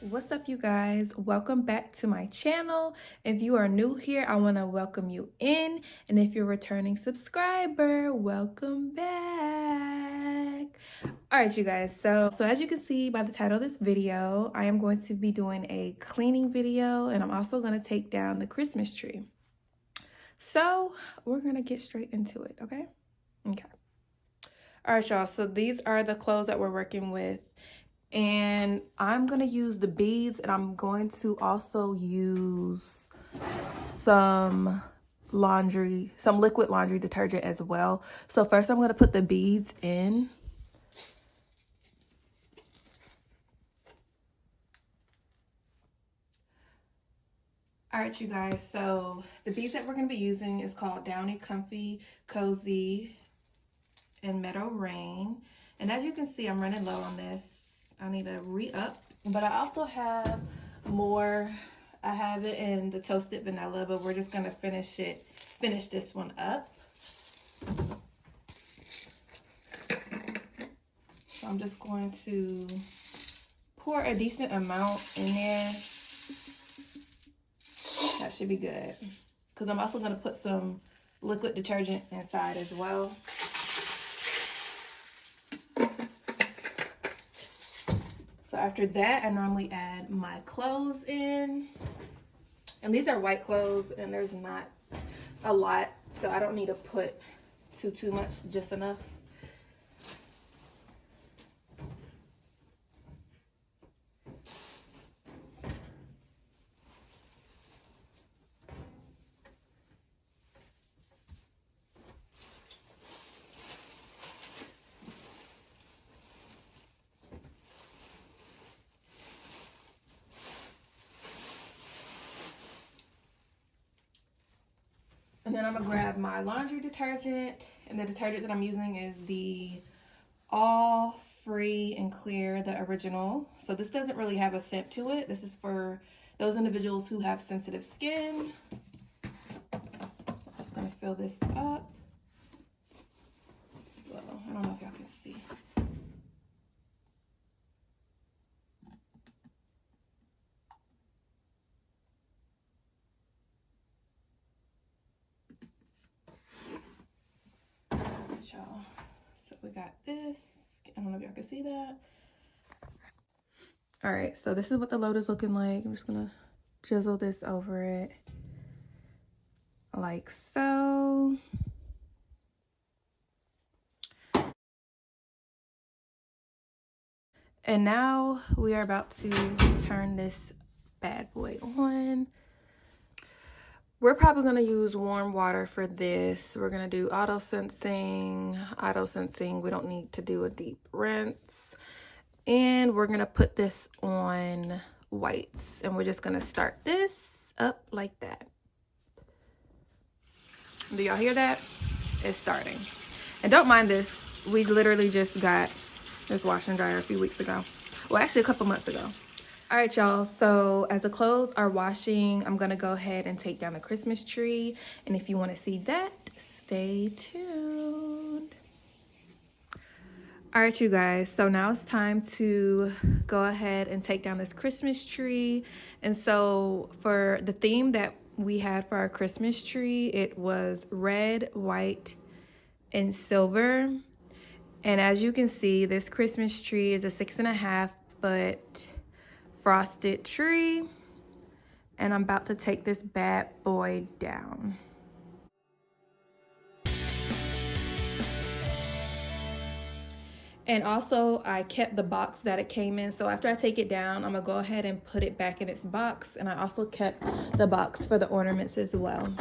What's up, you guys? Welcome back to my channel. If you are new here, I want to welcome you in, and if you're a returning subscriber, welcome back. All right, you guys, so as you can see by the title of this video, I am going to be doing a cleaning video, and I'm also going to take down the Christmas tree. So we're going to get straight into it. Okay. All right, y'all, so these are the clothes that we're working with. And I'm going to use the beads, and I'm going to also use some liquid laundry detergent as well. So first I'm going to put the beads in. All right, you guys, so the beads that we're going to be using is called Downy Comfy Cozy and Meadow Rain. And as you can see, I'm running low on this. I need to re-up, but I also have more. I have it in the toasted vanilla, but we're just gonna finish this one up. So I'm just going to pour a decent amount in there. That should be good, because I'm also gonna put some liquid detergent inside as well. So after that, I normally add my clothes in. And these are white clothes, and there's not a lot, so I don't need to put too much, just enough. And then I'm gonna grab my laundry detergent, and the detergent that I'm using is the All Free and Clear, the original. So this doesn't really have a scent to it. This is for those individuals who have sensitive skin. So I'm just gonna fill this up. Well, I don't know if y'all can see. Y'all, so we got this. I don't know if y'all can see that. All right, so this is what the load is looking like. I'm just gonna drizzle this over it like so. And now we are about to turn this bad boy on. We're probably gonna use warm water for this. We're gonna do auto sensing. We don't need to do a deep rinse. And we're gonna put this on whites, and we're just gonna start this up like that. Do y'all hear that? It's starting. And don't mind this. We literally just got this washer and dryer a few weeks ago. Well, actually a couple months ago. All right, y'all, so as the clothes are washing, I'm gonna go ahead and take down the Christmas tree. And if you wanna see that, stay tuned. All right, you guys, so now it's time to go ahead and take down this Christmas tree. And so for the theme that we had for our Christmas tree, it was red, white, and silver. And as you can see, this Christmas tree is a 6.5-foot frosted tree, and I'm about to take this bad boy down. And also, I kept the box that it came in, so after I take it down, I'm gonna go ahead and put it back in its box. And I also kept the box for the ornaments as well.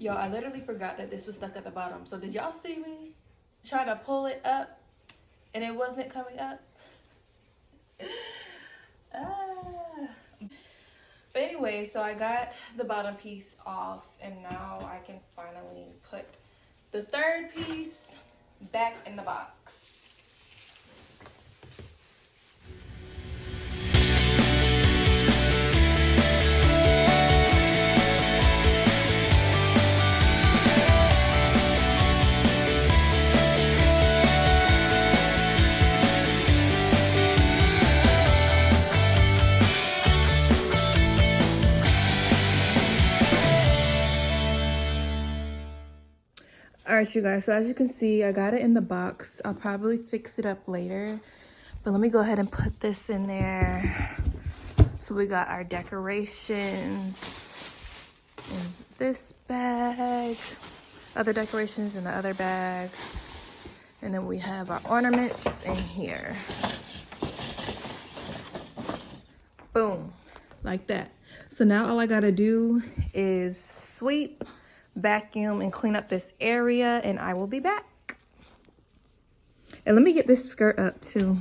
Y'all, I literally forgot that this was stuck at the bottom. So did y'all see me try to pull it up and it wasn't coming up? Ah. But anyway, so I got the bottom piece off and now I can finally put the third piece back in the box. All right, you guys, so as you can see, I got it in the box. I'll probably fix it up later, but let me go ahead and put this in there. So we got our decorations in this bag, other decorations in the other bag, and then we have our ornaments in here. Boom, like that. So now all I gotta do is sweep, vacuum, and clean up this area, and I will be back. And let me get this skirt up too.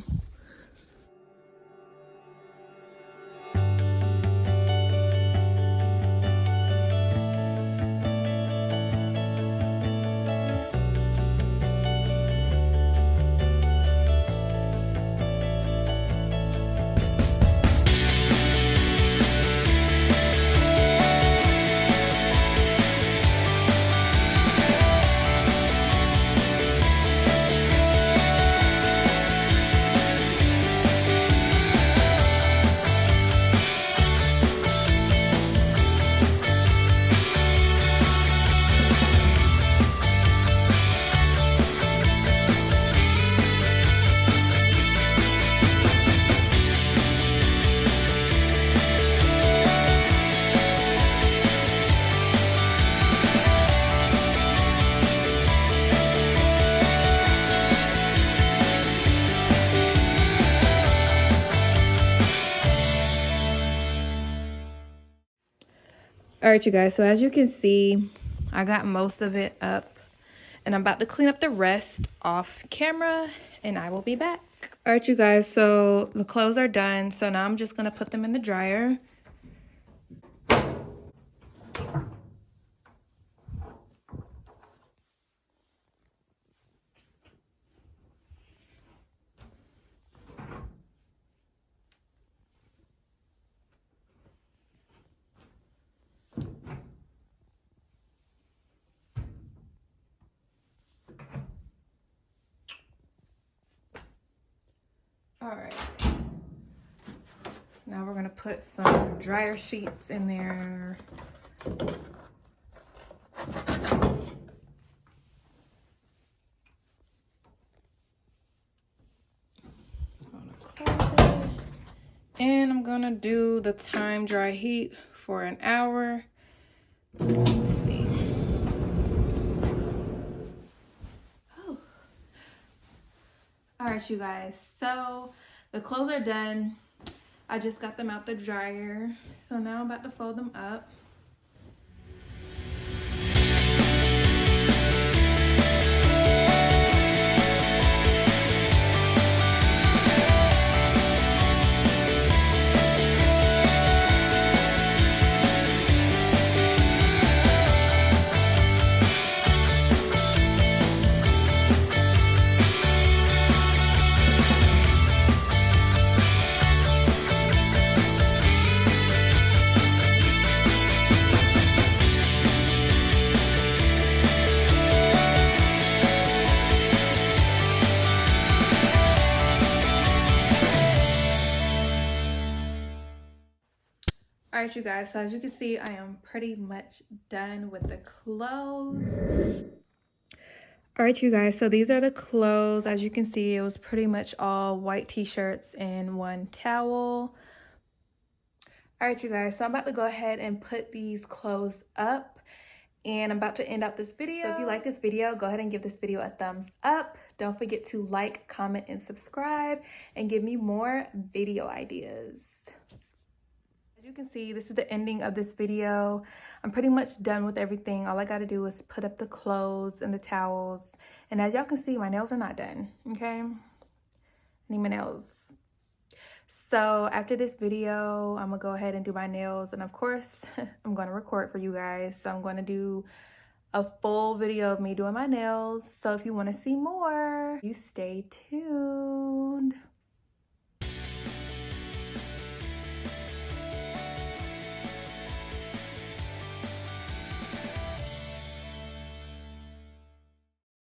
All right, you guys, so as you can see, I got most of it up and I'm about to clean up the rest off camera and I will be back. All right, you guys, so the clothes are done. So now I'm just gonna put them in the dryer. All right, now we're gonna put some dryer sheets in there. And I'm gonna do the time dry heat for an hour. Let's see. Oh. All right, you guys, so the clothes are done. I just got them out the dryer. So now I'm about to fold them up. All right, you guys, so as you can see, I am pretty much done with the clothes. All right, you guys, so these are the clothes. As you can see, it was pretty much all white t-shirts and one towel. All right, you guys, so I'm about to go ahead and put these clothes up and I'm about to end out this video. So if you like this video, go ahead and give this video a thumbs up. Don't forget to like, comment, and subscribe and give me more video ideas. As you can see, this is the ending of this video. I'm pretty much done with everything. All I got to do is put up the clothes and the towels. And as y'all can see, my nails are not done, okay? I need my nails. So after this video, I'm gonna go ahead and do my nails. And of course, I'm gonna record for you guys. So I'm gonna do a full video of me doing my nails. So if you wanna see more, you stay tuned.